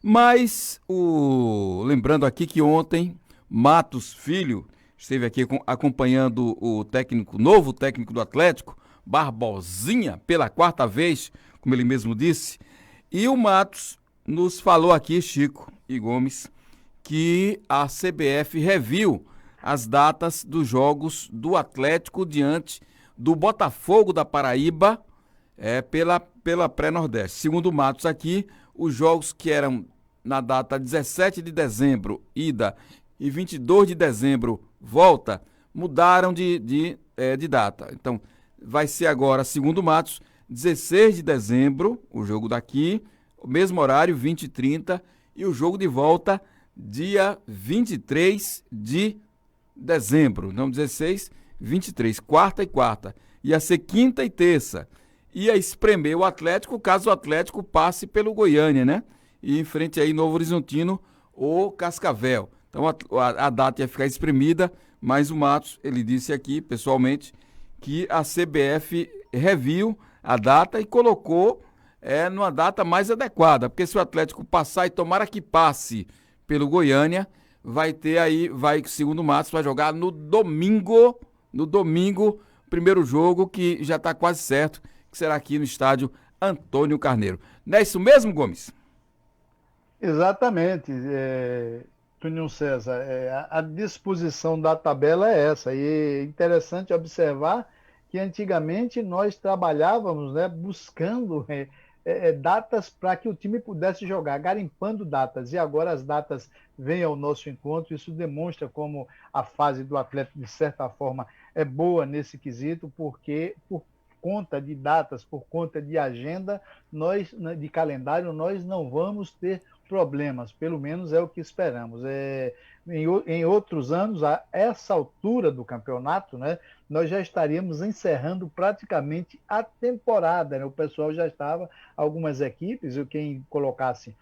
Mas lembrando aqui que ontem Matos Filho esteve aqui acompanhando o técnico, novo técnico do Atlético, Barbosinha, pela quarta vez, como ele mesmo disse. E o Matos nos falou aqui, Chico e Gomes, que a CBF reviu as datas dos jogos do Atlético diante do Botafogo da Paraíba, pela Pré-Nordeste. Segundo o Matos aqui, os jogos que eram na data 17 de dezembro, ida, e 22 de dezembro, volta, mudaram de data. Então, vai ser agora, segundo o Matos, 16 de dezembro, o jogo daqui, o mesmo horário, 20 e 30, e o jogo de volta, dia 23 de dezembro. Não 16, 23, quarta e quarta. Ia ser quinta e terça. Ia espremer o Atlético, caso o Atlético passe pelo Goiânia, né? E enfrente aí Novo Horizontino ou Cascavel. Então a data ia ficar espremida, mas o Matos, ele disse aqui, pessoalmente, que a CBF reviu a data e colocou numa data mais adequada, porque se o Atlético passar, e tomara que passe pelo Goiânia, vai ter aí, segundo o Matos, vai jogar no domingo, primeiro jogo, que já está quase certo, que será aqui no estádio Antônio Carneiro. Não é isso mesmo, Gomes? Exatamente, Túlio César. A disposição da tabela é essa. E é interessante observar que antigamente nós trabalhávamos, né, buscando datas para que o time pudesse jogar, garimpando datas. E agora as datas vêm ao nosso encontro. Isso demonstra como a fase do Atlético, de certa forma, é boa nesse quesito, porque por conta de datas, por conta de agenda, nós, né, de calendário, nós não vamos ter problemas, pelo menos é o que esperamos. Em outros anos, a essa altura do campeonato, né, nós já estaríamos encerrando praticamente a temporada. Né? O pessoal já estava, algumas equipes, quem colocasse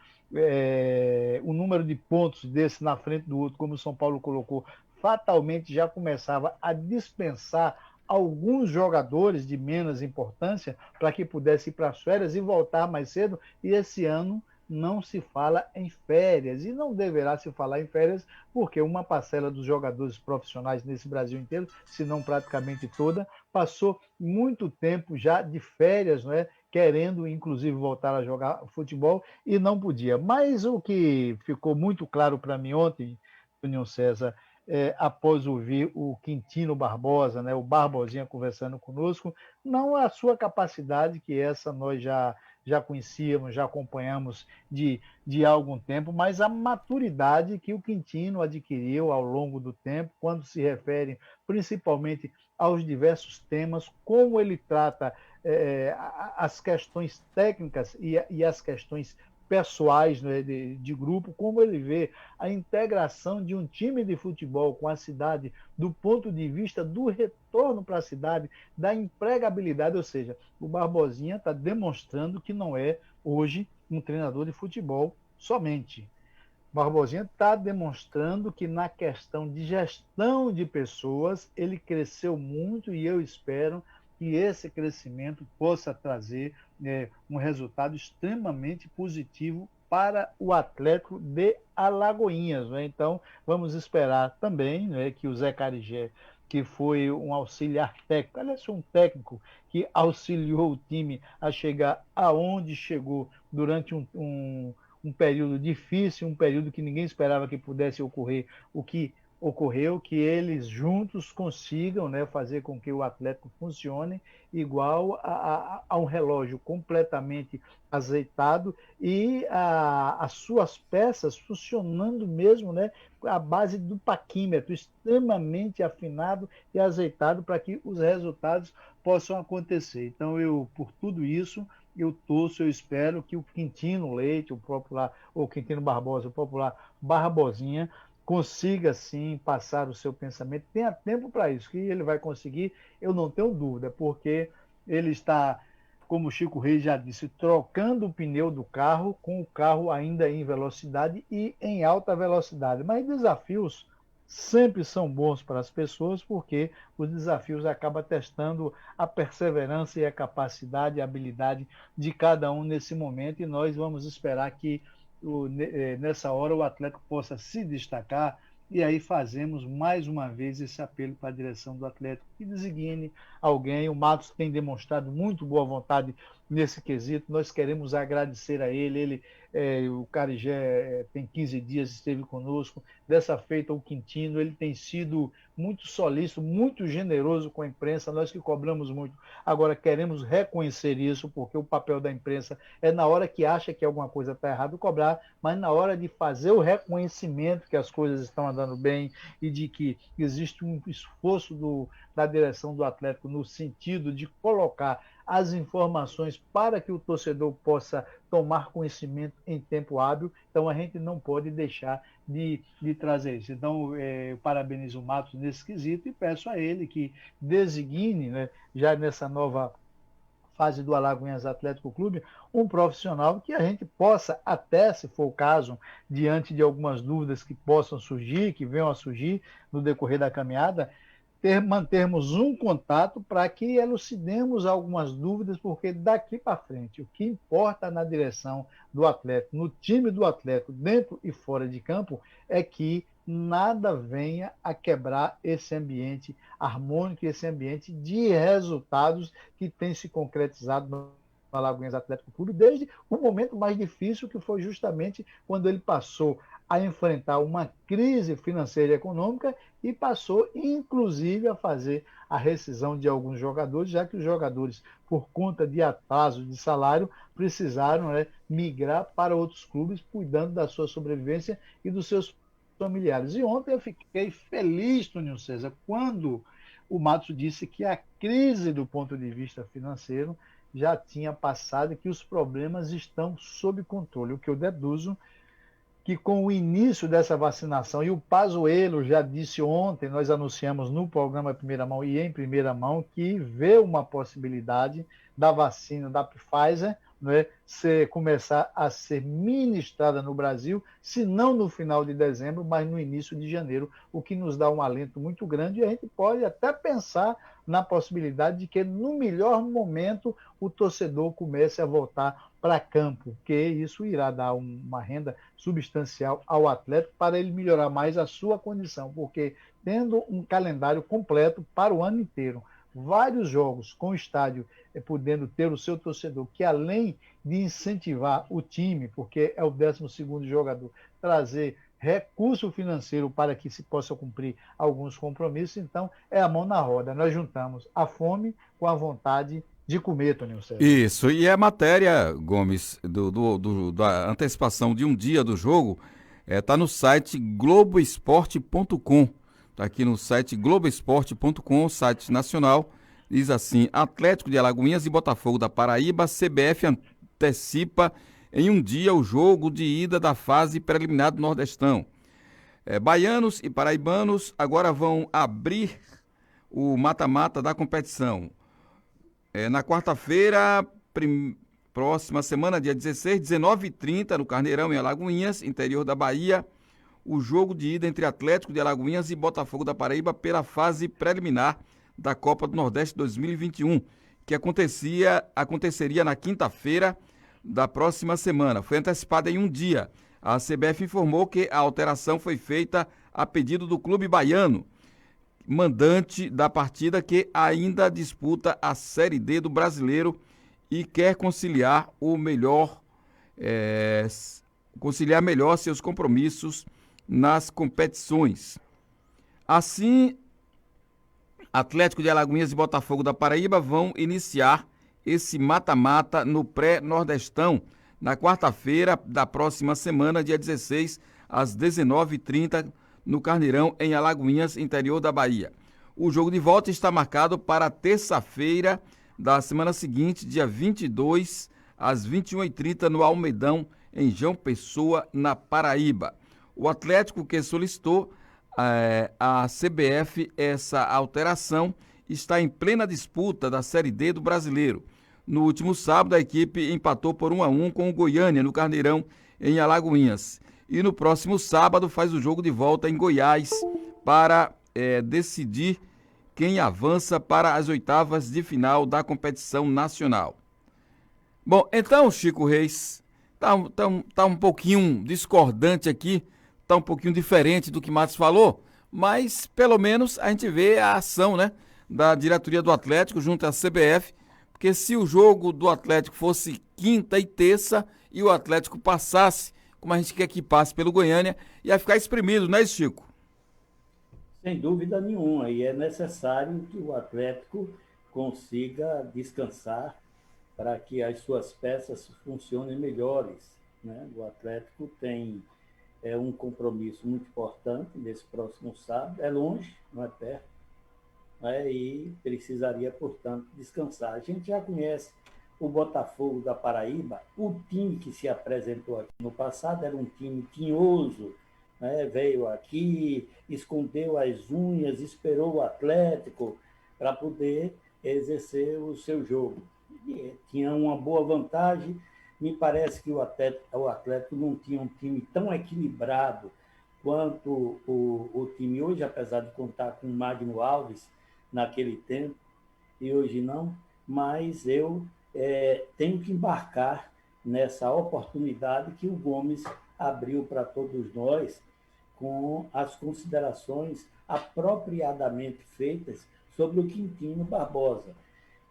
o número de pontos desse na frente do outro, como o São Paulo colocou, fatalmente já começava a dispensar alguns jogadores de menos importância para que pudesse ir para as férias e voltar mais cedo. E esse ano não se fala em férias e não deverá se falar em férias porque uma parcela dos jogadores profissionais nesse Brasil inteiro, se não praticamente toda, passou muito tempo já de férias, não é? Querendo inclusive voltar a jogar futebol e não podia. Mas o que ficou muito claro para mim ontem, Júnior César, após ouvir o Quintino Barbosa, né, o Barbosinha conversando conosco, não a sua capacidade, que essa nós já conhecíamos, já acompanhamos de algum tempo, mas a maturidade que o Quintino adquiriu ao longo do tempo, quando se refere principalmente aos diversos temas, como ele trata as questões técnicas e as questões pessoais, né, de grupo, como ele vê a integração de um time de futebol com a cidade do ponto de vista do retorno para a cidade, da empregabilidade, ou seja, o Barbosinha está demonstrando que não é hoje um treinador de futebol somente. Barbosinha está demonstrando que na questão de gestão de pessoas ele cresceu muito e eu espero que esse crescimento possa trazer um resultado extremamente positivo para o Atlético de Alagoinhas. Né? Então, vamos esperar também, né, que o Zé Carigé, que foi um auxiliar técnico, aliás, um técnico que auxiliou o time a chegar aonde chegou durante um período difícil, um período que ninguém esperava que pudesse ocorrer, o que ocorreu, que eles juntos consigam, né, fazer com que o Atlético funcione igual a um relógio completamente azeitado e as suas peças funcionando mesmo, né, à base do paquímetro, extremamente afinado e azeitado para que os resultados possam acontecer. Então, por tudo isso, eu torço, eu espero que o Quintino Leite, o popular, ou Quintino Barbosa, o popular Barbosinha, consiga sim passar o seu pensamento. Tenha tempo para isso, que ele vai conseguir, eu não tenho dúvida, porque ele está, como o Chico Reis já disse, trocando o pneu do carro, com o carro ainda em velocidade e em alta velocidade. Mas desafios sempre são bons para as pessoas, porque os desafios acabam testando a perseverança e a capacidade e a habilidade de cada um nesse momento, e nós vamos esperar que nessa hora o Atlético possa se destacar. E aí fazemos mais uma vez esse apelo para a direção do Atlético que designe alguém. O Matos tem demonstrado muito boa vontade nesse quesito. Nós queremos agradecer a ele. O Carigé tem 15 dias, esteve conosco. Dessa feita, o Quintino, ele tem sido muito solícito, muito generoso com a imprensa. Nós que cobramos muito, agora queremos reconhecer isso, porque o papel da imprensa é na hora que acha que alguma coisa está errada cobrar, mas na hora de fazer o reconhecimento que as coisas estão andando bem e de que existe um esforço da direção do Atlético no sentido de colocar as informações para que o torcedor possa tomar conhecimento em tempo hábil. Então a gente não pode deixar de trazer isso. Então eu parabenizo o Matos nesse quesito e peço a ele que designe, né, já nessa nova fase do Alagoinhas Atlético Clube, um profissional que a gente possa, até se for o caso, diante de algumas dúvidas que possam surgir, que venham a surgir no decorrer da caminhada, mantermos um contato para que elucidemos algumas dúvidas, porque daqui para frente o que importa na direção do Atlético, no time do Atlético, dentro e fora de campo, é que nada venha a quebrar esse ambiente harmônico, esse ambiente de resultados que tem se concretizado no Alagoinhas Atlético Clube desde o momento mais difícil, que foi justamente quando ele passou a enfrentar uma crise financeira e econômica e passou, inclusive, a fazer a rescisão de alguns jogadores, já que os jogadores, por conta de atraso de salário, precisaram, né, migrar para outros clubes, cuidando da sua sobrevivência e dos seus familiares. E ontem eu fiquei feliz, Toninho César, quando o Matos disse que a crise do ponto de vista financeiro já tinha passado e que os problemas estão sob controle. O que eu deduzo que com o início dessa vacinação, e o Pazuello já disse ontem, nós anunciamos no programa Primeira Mão e em primeira mão, que vê uma possibilidade da vacina da Pfizer, né, começar a ser ministrada no Brasil, se não no final de dezembro, mas no início de janeiro, o que nos dá um alento muito grande, e a gente pode até pensar na possibilidade de que no melhor momento o torcedor comece a voltar para campo, que isso irá dar uma renda substancial ao Atlético para ele melhorar mais a sua condição, porque tendo um calendário completo para o ano inteiro, vários jogos com o estádio podendo ter o seu torcedor, que além de incentivar o time, porque é o 12º jogador, trazer recurso financeiro para que se possa cumprir alguns compromissos, então é a mão na roda. Nós juntamos a fome com a vontade de comer, Toninho César. Isso, e a matéria, Gomes, da antecipação de um dia do jogo, tá no site globoesporte.com. Está aqui no site globoesporte.com, site nacional. Diz assim: Atlético de Alagoinhas e Botafogo da Paraíba, CBF antecipa em um dia o jogo de ida da fase preliminar do Nordestão. Baianos e paraibanos agora vão abrir o mata-mata da competição. Na quarta-feira, próxima semana, dia 16, 19h30, no Carneirão, em Alagoinhas, interior da Bahia, o jogo de ida entre Atlético de Alagoinhas e Botafogo da Paraíba pela fase preliminar da Copa do Nordeste 2021, que aconteceria na quinta-feira da próxima semana. Foi antecipada em um dia. A CBF informou que a alteração foi feita a pedido do clube baiano, mandante da partida, que ainda disputa a Série D do Brasileiro e quer conciliar melhor seus compromissos nas competições. Assim, Atlético de Alagoinhas e Botafogo da Paraíba vão iniciar esse mata-mata no pré-nordestão na quarta-feira da próxima semana, dia 16, às 19h30, no Carneirão, em Alagoinhas, interior da Bahia. O jogo de volta está marcado para terça-feira da semana seguinte, dia 22, às 21h30, no Almedão, em João Pessoa, na Paraíba. O Atlético, que solicitou a CBF essa alteração, está em plena disputa da Série D do Brasileiro. No último sábado, a equipe empatou por 1-1 com o Goiânia, no Carneirão, em Alagoinhas. E no próximo sábado faz o jogo de volta em Goiás para decidir quem avança para as oitavas de final da competição nacional. Bom, então, Chico Reis, tá um pouquinho discordante aqui, tá um pouquinho diferente do que Matos falou, mas pelo menos a gente vê a ação, né, da diretoria do Atlético junto à CBF, porque se o jogo do Atlético fosse quinta e terça e o Atlético passasse, como a gente quer que passe pelo Goiânia, ia ficar espremido, né, Chico? Sem dúvida nenhuma, e é necessário que o Atlético consiga descansar para que as suas peças funcionem melhores, né? O Atlético tem um compromisso muito importante nesse próximo sábado, é longe, não é perto, né? E precisaria, portanto, descansar. A gente já conhece o Botafogo da Paraíba, o time que se apresentou aqui no passado era um time tinhoso, né? Veio aqui, escondeu as unhas, esperou o Atlético para poder exercer o seu jogo. E tinha uma boa vantagem. Me parece que o Atlético não tinha um time tão equilibrado quanto o time hoje, apesar de contar com o Magno Alves naquele tempo, e hoje não, mas eu tenho que embarcar nessa oportunidade que o Gomes abriu para todos nós, com as considerações apropriadamente feitas sobre o Quintino Barbosa,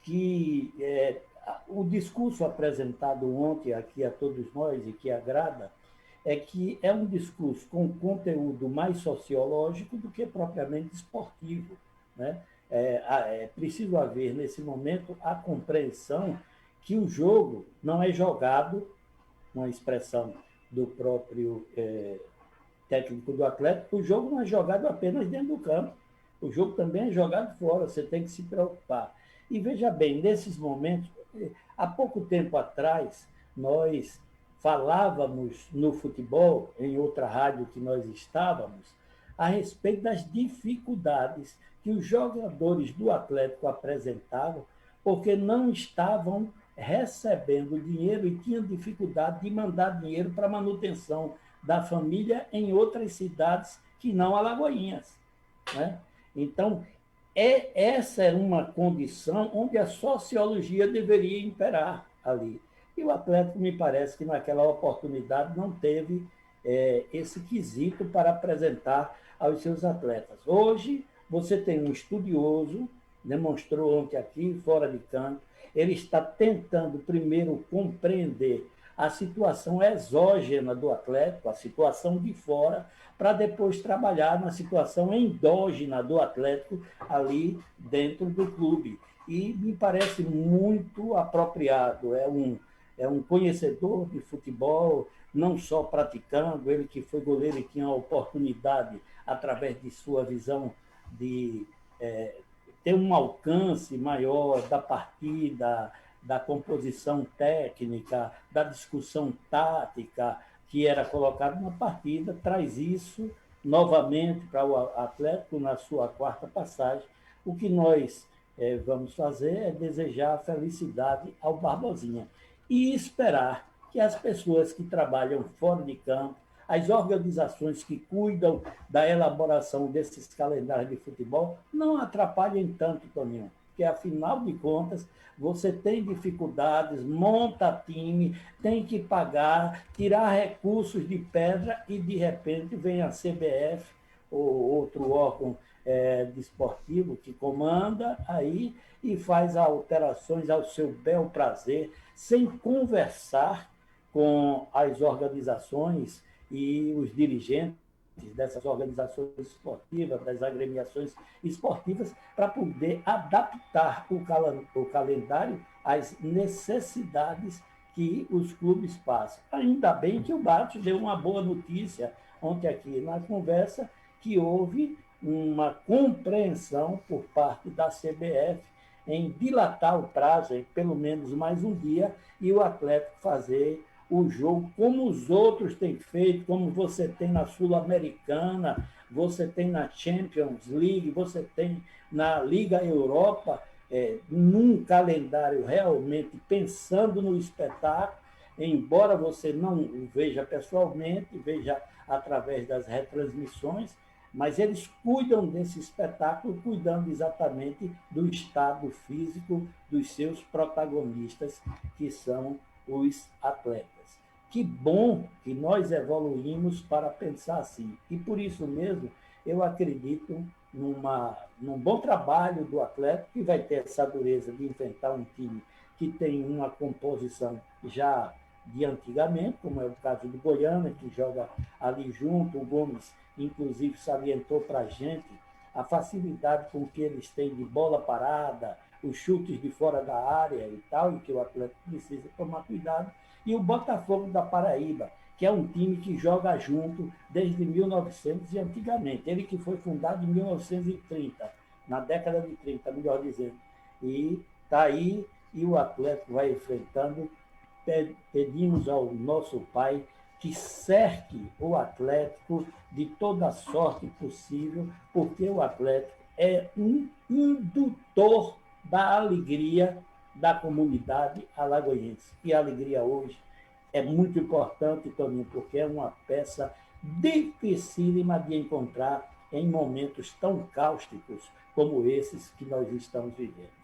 que o discurso apresentado ontem aqui a todos nós e que agrada é que é um discurso com conteúdo mais sociológico do que propriamente esportivo, né? É preciso haver, nesse momento, a compreensão que o jogo não é jogado, uma expressão do próprio técnico do Atlético, o jogo não é jogado apenas dentro do campo, o jogo também é jogado fora, você tem que se preocupar. E veja bem, nesses momentos, há pouco tempo atrás, nós falávamos no futebol, em outra rádio que nós estávamos, a respeito das dificuldades que os jogadores do Atlético apresentavam, porque não estavam recebendo dinheiro e tinham dificuldade de mandar dinheiro para manutenção da família em outras cidades que não Alagoinhas, né? Então, essa é uma condição onde a sociologia deveria imperar ali. E o Atlético, me parece que naquela oportunidade não teve esse quesito para apresentar aos seus atletas. Hoje, você tem um estudioso, demonstrou ontem aqui, fora de campo, ele está tentando primeiro compreender a situação exógena do Atlético, a situação de fora, para depois trabalhar na situação endógena do Atlético ali dentro do clube. E me parece muito apropriado. É um conhecedor de futebol, não só praticando, ele que foi goleiro e tinha a oportunidade, através de sua visão, de ter um alcance maior da partida, da composição técnica, da discussão tática que era colocado na partida, traz isso novamente para o Atlético na sua quarta passagem. O que nós vamos fazer é desejar felicidade ao Barbosinha e esperar que as pessoas que trabalham fora de campo, as organizações que cuidam da elaboração desses calendários de futebol, não atrapalhem tanto, Toninho, porque, afinal de contas, você tem dificuldades, monta time, tem que pagar, tirar recursos de pedra e, de repente, vem a CBF ou outro órgão desportivo que comanda aí e faz alterações ao seu bel prazer, sem conversar com as organizações e os dirigentes dessas organizações esportivas, das agremiações esportivas, para poder adaptar o calendário às necessidades que os clubes passam. Ainda bem que o Bato deu uma boa notícia ontem aqui na conversa, que houve uma compreensão por parte da CBF em dilatar o prazo, em pelo menos mais um dia, e o Atlético fazer o jogo como os outros têm feito, como você tem na Sul-Americana, você tem na Champions League, você tem na Liga Europa, num calendário realmente pensando no espetáculo, embora você não o veja pessoalmente, veja através das retransmissões, mas eles cuidam desse espetáculo, cuidando exatamente do estado físico dos seus protagonistas, que são os atletas. Que bom que nós evoluímos para pensar assim. E por isso mesmo, eu acredito num bom trabalho do Atlético, que vai ter essa dureza de enfrentar um time que tem uma composição já de antigamente, como é o caso do Goiânia, que joga ali junto. O Gomes, inclusive, salientou para a gente a facilidade com que eles têm de bola parada, os chutes de fora da área e tal, e que o Atlético precisa tomar cuidado. E o Botafogo da Paraíba, que é um time que joga junto desde 1900 e antigamente. Ele que foi fundado em 1930, na década de 30, melhor dizendo. E está aí, e o Atlético vai enfrentando. Pedimos ao nosso Pai que cerque o Atlético de toda sorte possível, porque o Atlético é um indutor da alegria da comunidade alagoense. E a alegria hoje é muito importante, Toninho, porque é uma peça dificílima de encontrar em momentos tão cáusticos como esses que nós estamos vivendo.